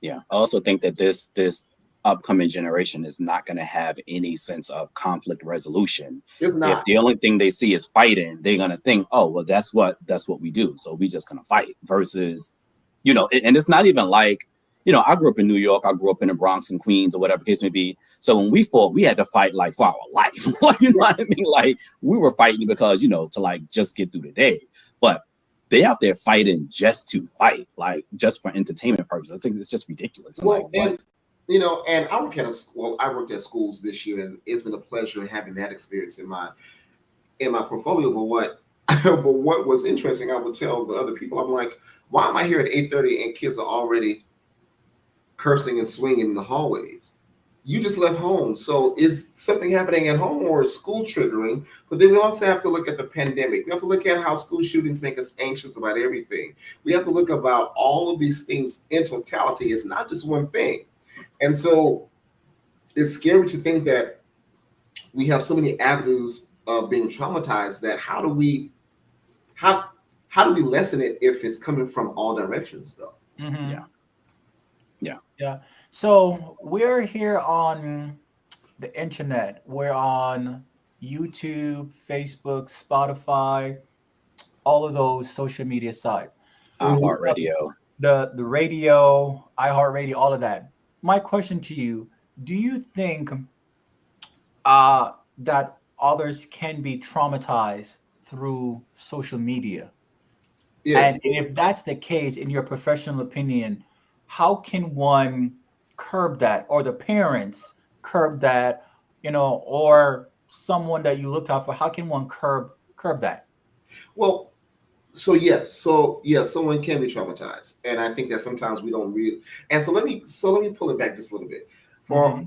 Yeah, I also think that this upcoming generation is not going to have any sense of conflict resolution. It's If not. the only thing they see is fighting, they're going to think, "Oh, well, that's what we do. So we just going to fight." Versus, and it's not even like, I grew up in New York, I grew up in the Bronx and Queens or whatever the case may be. So when we fought, we had to fight like for our life. You know what I mean? Like we were fighting because to like just get through the day. But they out there fighting just to fight, like just for entertainment purposes. I think it's just ridiculous. And like, Well, what? and I work at a school. I worked at schools this year, and it's been a pleasure having that experience in my portfolio. But what but what was interesting, I would tell the other people, I'm like, why am I here at 8:30 and kids are already cursing and swinging in the hallways? You just left home. So is something happening at home, or is school triggering? But then we also have to look at the pandemic. We have to look at how school shootings make us anxious about everything. We have to look about all of these things in totality. It's not just one thing. And so it's scary to think that we have so many avenues of being traumatized, that how how do we lessen it if it's coming from all directions though? Mhm. Yeah, yeah, Yeah. So we're here on the internet. We're on YouTube, Facebook, Spotify, all of those social media sites. Mhm. iHeartRadio. The radio, iHeartRadio, all of that. My question to you, do you think that others can be traumatized through social media? Yes. And if that's the case, in your professional opinion, how can one curb that, or the parents curb that, or someone that you look out for? How can one curb that? Well, so yes, someone can be traumatized, and I think that sometimes we don't really. And so let me pull it back just a little bit. For Hmm.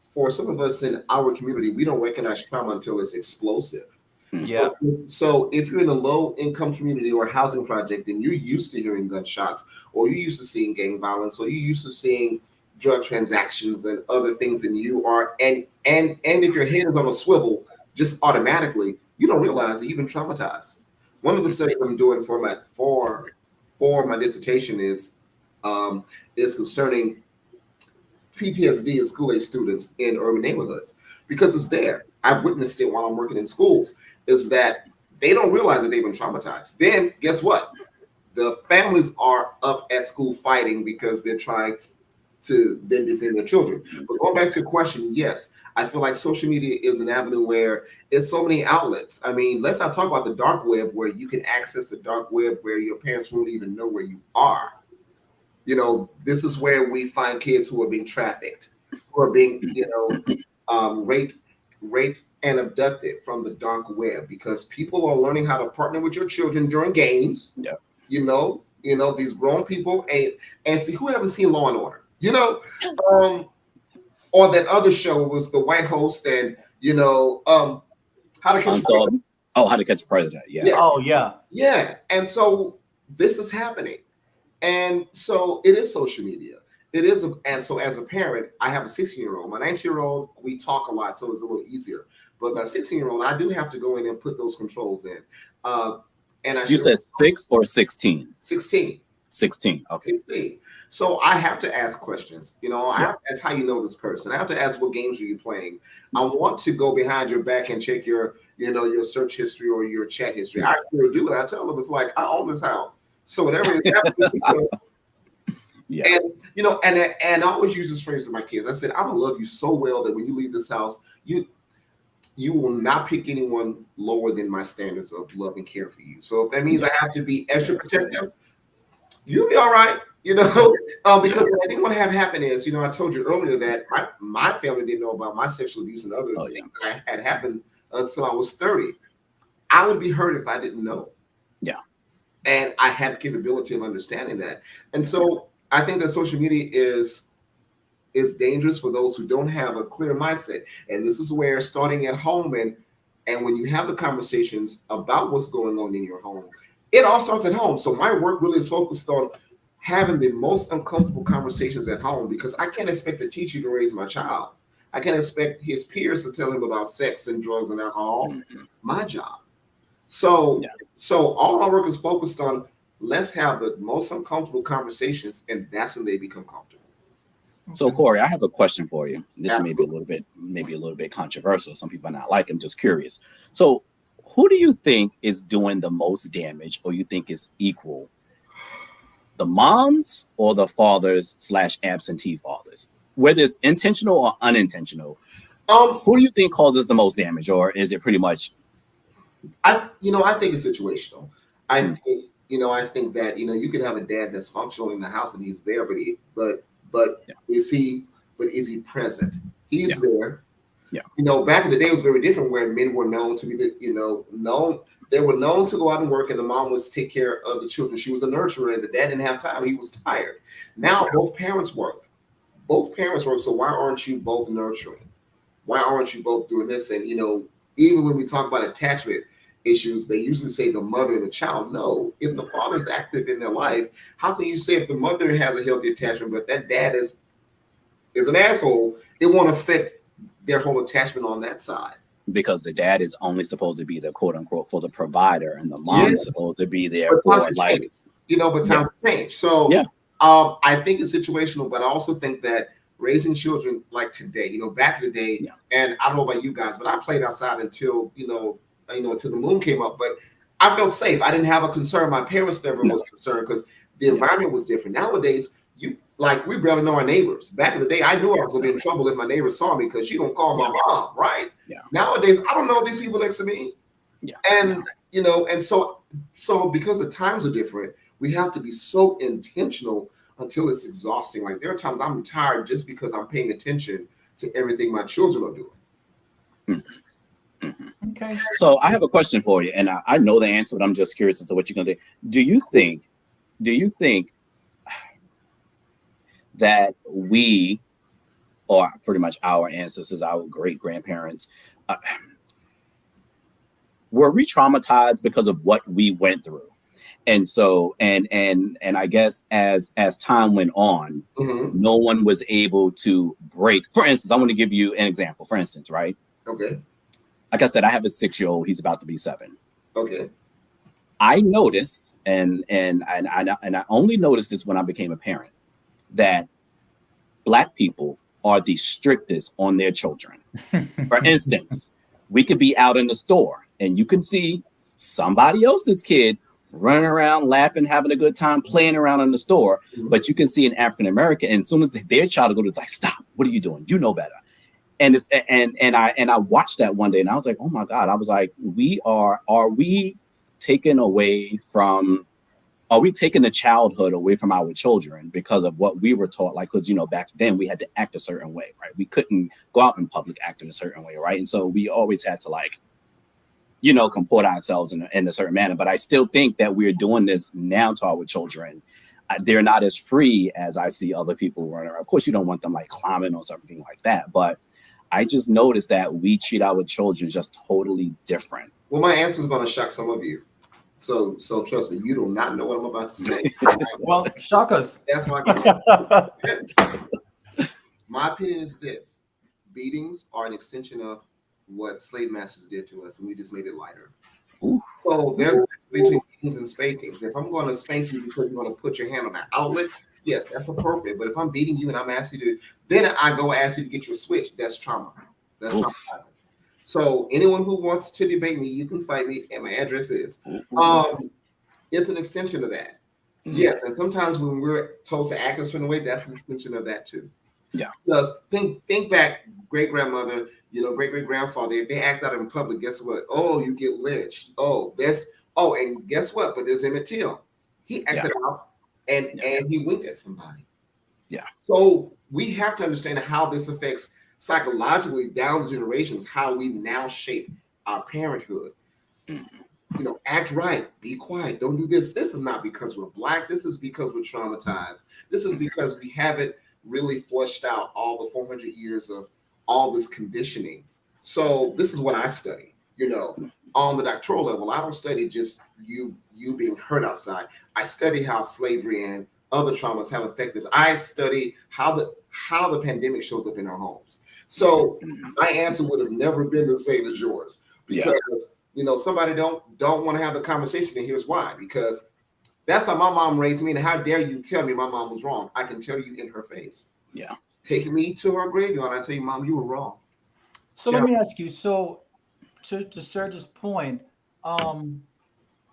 for some of us in our community, we don't recognize trauma until it's explosive. Mm, Yeah. So if you're in a low income community or housing project, and you're used to hearing gunshots, or you're used to seeing gang violence, or you're used to seeing drug transactions and other things, and you are and if your head is on a swivel, just automatically, you don't realize that you've been traumatized. One of the studies I'm doing for my dissertation is concerning PTSD in school-age students in urban neighborhoods, because it's there. I've witnessed it while I'm working in schools, is that they don't realize that they've been traumatized. Then guess what? The families are up at school fighting because they're trying to then defend their children. But going back to your question, yes, I feel like social media is an avenue where it's so many outlets. I mean, let's not talk about the dark web, where you can access the dark web where your parents won't even know where you are. You know, this is where we find kids who are being trafficked, who are being, raped and abducted from the dark web, because people are learning how to partner with your children during games. Yeah. You know, these grown people and see, who haven't seen Law and Order, or that other show was the white host and How to Catch a President. How to Catch a President. Yeah. Oh yeah. Yeah. And so this is happening. And so it is social media. It is, and so as a parent, I have a 16-year-old. My 19-year-old, we talk a lot, so it's a little easier. But my 16-year-old, I do have to go in and put those controls in. You said 6 or 16? 16. 16. Okay. 16. So I have to ask questions. I have to ask how you know this person. I have to ask what games are you playing. I want to go behind your back and check your search history or your chat history. I really do it. I tell them, it's like, I own this house. So whatever is happening, yeah. And I always use this phrase with my kids. I said, I will love you so well that when you leave this house, you will not pick anyone lower than my standards of love and care for you. So if that means I have to be extra protective, you'll be all right. Because what I didn't want to have happen is, I told you earlier that my family didn't know about my sexual abuse and other things that had happened until I was 30. I would be hurt if I didn't know. Yeah. And I had the capability of understanding that. And so I think that social media is dangerous for those who don't have a clear mindset. And this is where, starting at home and when you have the conversations about what's going on in your home, it all starts at home. So my work really is focused on having the most uncomfortable conversations at home, because I can't expect a teacher to raise my child. I can't expect his peers to tell him about sex and drugs and alcohol. My job. So all my work is focused on, let's have the most uncomfortable conversations, and that's when they become comfortable. So Cory, I have a question for you. This may be a little bit controversial. Some people are not like. I'm just curious. So who do you think is doing the most damage, or you think is equal? The moms or the fathers / absentee fathers? Whether it's intentional or unintentional, who do you think causes the most damage, or is it pretty much? I think it's situational. I think that you could have a dad that's functional in the house and he's there, but is he present? He's there. Yeah. Back in the day it was very different, where men were known to be they were known to go out and work, and the mom was take care of the children. She was a nurturer, and the dad didn't have time. He was tired. Now both parents work. So why aren't you both nurturing? Why aren't you both doing this? And even when we talk about attachment issues, they usually say the mother and the child. No, if the father's active in their life, how can you say if the mother has a healthy attachment, but that dad is an asshole, it won't affect their whole attachment on that side? Because the dad is only supposed to be the quote unquote for the provider, and the mom is supposed to be there for like, but times change. So I think it's situational, but I also think that raising children like today, back in the day, and I don't know about you guys, but I played outside until until the moon came up. But I felt safe. I didn't have a concern. My parents never was concerned, because the environment was different. Nowadays, we barely know our neighbors. Back in the day, I knew I was gonna be in trouble if my neighbor saw me, because she gonna call my mom, right? Yeah. Nowadays, I don't know these people next to me. Yeah. And and so because the times are different, we have to be so intentional until it's exhausting. Like, there are times I'm tired just because I'm paying attention to everything my children are doing. Mm-hmm. Okay. So I have a question for you, and I know the answer, but I'm just curious as to what you're gonna do. Do you think that we, or pretty much our ancestors, our great grandparents, were re-traumatized because of what we went through? And so, and I guess as time went on, no one was able to break. For instance, I want to give you an example. For instance, right? Okay. like I said, I have a 6-year-old. He's about to be 7. Okay. I noticed, and I only noticed this when I became a parent, that Black people are the strictest on their children. For instance, we could be out in the store and you can see somebody else's kid running around, laughing, having a good time, playing around in the store. But you can see an African American, and as soon as their child goes, it's like, stop! What are you doing? You know better. And it's and I watched that one day, and I was like, oh my God! I was like, are we taking away from? Are we taking the childhood away from our children because of what we were taught? Like, because, back then we had to act a certain way, right? We couldn't go out in public acting a certain way, right? And so we always had to, like, comport ourselves in a certain manner. But I still think that we're doing this now to our children. They're not as free as I see other people running around. Of course, you don't want them like climbing or something like that. But I just noticed that we treat our children just totally different. Well, my answer is going to shock some of you. So trust me, you do not know what I'm about to say. Well, shock us. That's why. My opinion is this: beatings are an extension of what slave masters did to us, and we just made it lighter. Ooh. So there's a difference between beatings and spankings. If I'm going to spank you because you're going to put your hand on that outlet, yes, that's appropriate. But if I'm beating you and I'm asking you to, then I go ask you to get your switch. That's trauma. That's traumatizing. So anyone who wants to debate me, you can fight me, and my address is. It's an extension of that. Yes, and sometimes when we're told to act a certain way, that's an extension of that too. Yeah. Because think back, great grandmother, great great grandfather. If they act out in public, guess what? Oh, you get lynched. And guess what? But there's Emmett Till. He acted out and he winked at somebody. Yeah. So we have to understand how this affects psychologically down the generations, how we now shape our parenthood. Act right, be quiet, don't do this. This is not because we're Black. This is because we're traumatized. This is because we haven't really flushed out all the 400 years of all this conditioning. So this is what I study. On the doctoral level, I don't study just you being hurt outside. I study how slavery and other traumas have affected us. I study how the pandemic shows up in our homes. So my answer would have never been the same as yours, because somebody don't want to have the conversation, and here's why: because that's how my mom raised me, and how dare you tell me my mom was wrong? I can tell you in her face. Yeah, taking me to her graveyard, I tell you, Mom, you were wrong. So let me ask you. So to Serge's point,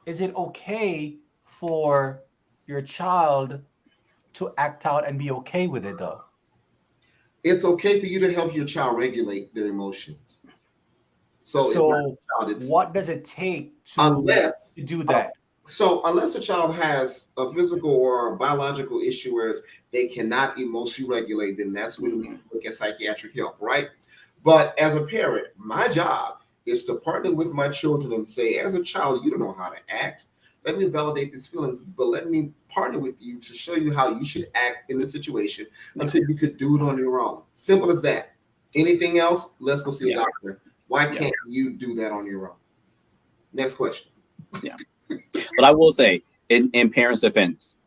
is it okay for your child to act out and be okay with it, though? It's okay for you to help your child regulate their emotions. So what does it take to do that? So unless a child has a physical or a biological issue where they cannot emotionally regulate, then that's when we look at psychiatric help, right? But as a parent, my job is to partner with my children and say, as a child, you don't know how to act. Let me validate these feelings, but let me partner with you to show you how you should act in the situation until you could do it on your own. Simple as that. Anything else? Let's go see a doctor. Why can't you do that on your own? Next question. Yeah. But I will say, in parents' defense,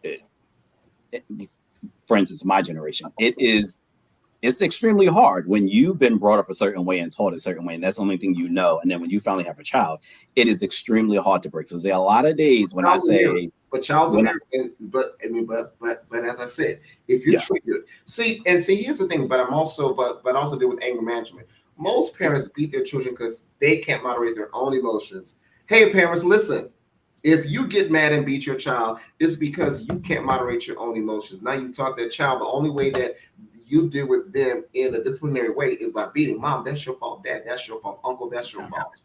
for instance, my generation, it's extremely hard when you've been brought up a certain way and taught a certain way, and that's the only thing you know. And then when you finally have a child, it is extremely hard to break. So there are a lot of days when I say, but child's American, but as I said, if you're triggered, see, here's the thing. But I'm also, but also deal with anger management. Most parents beat their children because they can't moderate their own emotions. Hey, parents, listen. If you get mad and beat your child, it's because you can't moderate your own emotions. Now you taught that child the only way that you deal with them in a disciplinary way is by beating. Mom, that's your fault. Dad, that's your fault. Uncle, that's your fault.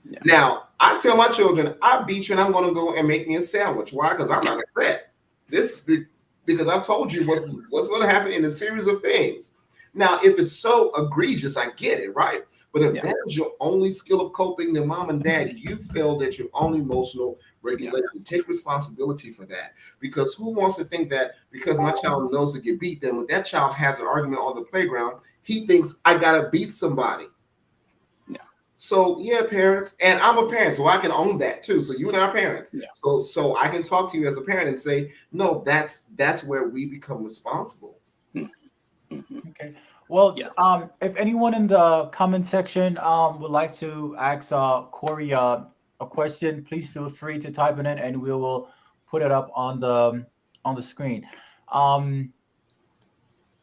Yeah. Now, I tell my children, I beat you and I'm going to go and make me a sandwich. Why? Because I'm not upset. Because I've told you what's going to happen in a series of things. Now, if it's so egregious, I get it, right? But if that is your only skill of coping, then mom and dad, you failed at your own emotional regulation. Take responsibility for that. Because who wants to think that because my child knows to get beat, then when that child has an argument on the playground, he thinks I gotta beat somebody. Yeah. So parents, and I'm a parent, so I can own that too. So you and I are parents. Yeah. So I can talk to you as a parent and say, no, that's where we become responsible. Okay. Well, Yeah. if anyone in the comment section would like to ask Corey a question, please feel free to type it in, and we will put it up on the screen. Um,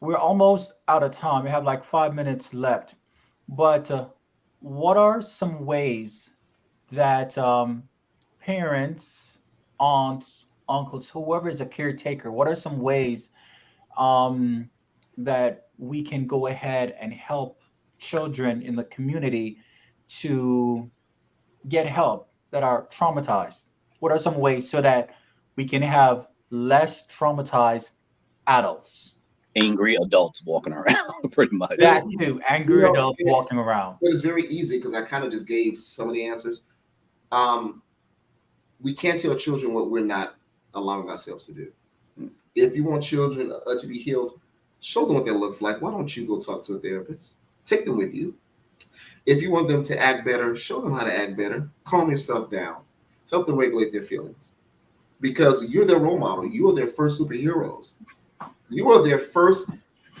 we're almost out of time. We have like 5 minutes left. But what are some ways that parents, aunts, uncles, whoever is a caretaker, what are some ways um, that we can go ahead and help children in the community to get help that are traumatized? What are some ways so that we can have less traumatized adults? Angry adults walking around, pretty much. That too, You angry know, adults walking around. it's very easy because I kind of just gave some of the answers. Um, we can't tell children what we're not allowing ourselves to do. If you want children to be healed, show them what that looks like. Why don't you go talk to a therapist? Take them with you. If you want them to act better, show them how to act better. Calm yourself down. Help them regulate their feelings because you're their role model. You are their first superheroes. You are their first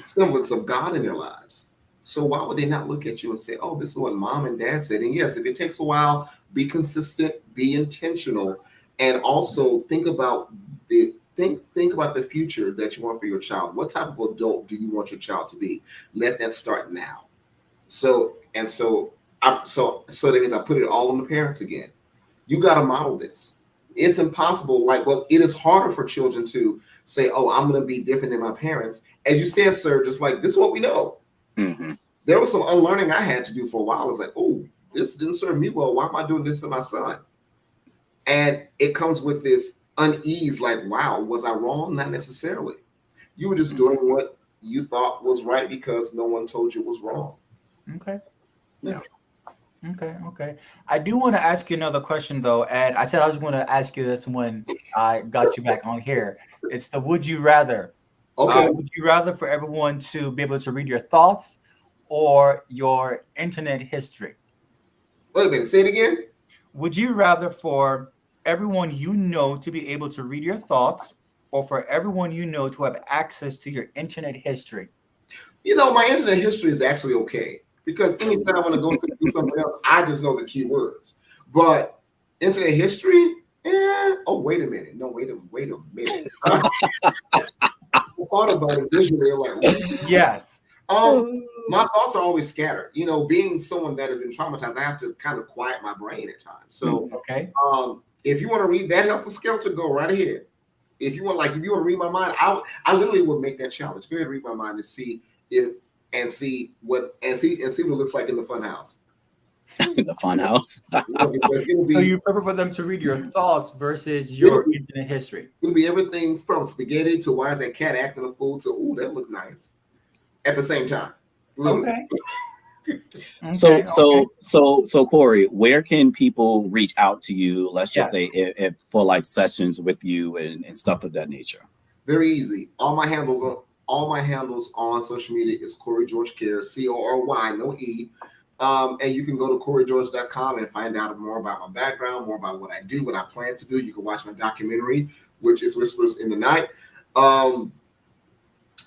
semblance of God in their lives. So why would they not look at you and say, "Oh, this is what mom and dad said"? And yes, if it takes a while, be consistent, be intentional, and also think about the future that you want for your child. What type of adult do you want your child to be? Let that start now. So that means I put it all on the parents again. You got to model this. It's impossible. It is harder for children to say, "Oh, I'm going to be different than my parents." As you said, sir, just like this is what we know. Hmm. There was some unlearning I had to do for a while. It's like, "Oh, this didn't serve me well. Why am I doing this to my son?" And it comes with this unease, like, "Wow, was I wrong?" Not necessarily. You were just doing what you thought was right because no one told you it was wrong. Okay. Yeah. Okay. I do want to ask you another question though, and I said I was going to ask you this when I got you back on here. It's the would you rather. Okay, Would you rather for everyone to be able to read your thoughts or your internet history? wait a minute. Say it again. Would you rather for everyone you know to be able to read your thoughts or for everyone you know to have access to your internet history? My internet history is actually okay because anytime I want to go to do something else, I just know the keywords. But internet history, oh, wait a minute. No, wait a minute. I thought about it visually, like, Yes. um, my thoughts are always scattered. Being someone that has been traumatized, I have to kind of quiet my brain at times. So, Okay. if you want to read that helter skelter, go right ahead. If you want to read my mind, I literally would make that challenge. Go ahead and read my mind and see if and see what it looks like in the fun house. In the fun house. It'll So be you prefer for them to read your thoughts versus it'll your be internet history? it'll be everything from spaghetti to why is that cat acting a fool to ooh that look nice at the same time. Literally. Okay. So, Okay. Okay. so Corey, where can people reach out to you? Let's just Yes. say if for like sessions with you and stuff of that nature. Very easy. All my handles on social media is Cory George Care, Cory, no E. And you can go to CoryGeorge.com and find out more about my background, more about what I do, what I plan to do. You can watch my documentary, which is Whispers in the Night. Um,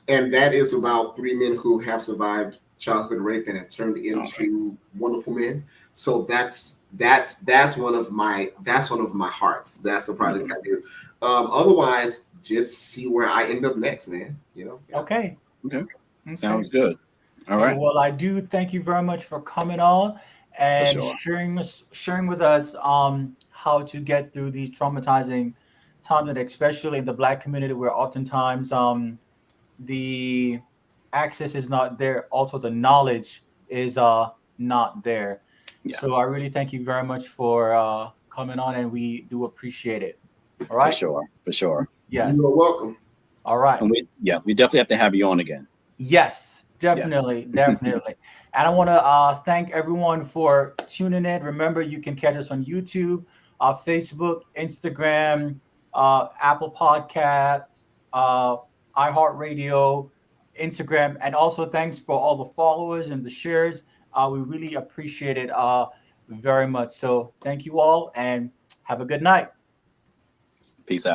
and that is about three men who have survived childhood rape and have turned Okay. into wonderful men. So that's one of my hearts. That's the project Mhm. I do. Otherwise, just see where I end up next, man. Yeah. Okay. Okay. Okay. Sounds good. All Okay. right. Well, I do thank you very much for coming on For and sure. sharing with us how to get through these traumatizing times, and especially in the Black community, where oftentimes the access is not there. Also, the knowledge is not there. Yeah. So I really thank you very much for coming on, and we do appreciate it. All For right. sure. For sure. Yes. You are welcome. All right. And we definitely have to have you on again. Yes, Yes. definitely, definitely. And I want to thank everyone for tuning in. Remember, you can catch us on YouTube, Facebook, Instagram, Apple Podcasts, iHeartRadio, Instagram, and also thanks for all the followers and the shares. We really appreciate it very much. So thank you all, and have a good night. Peace out.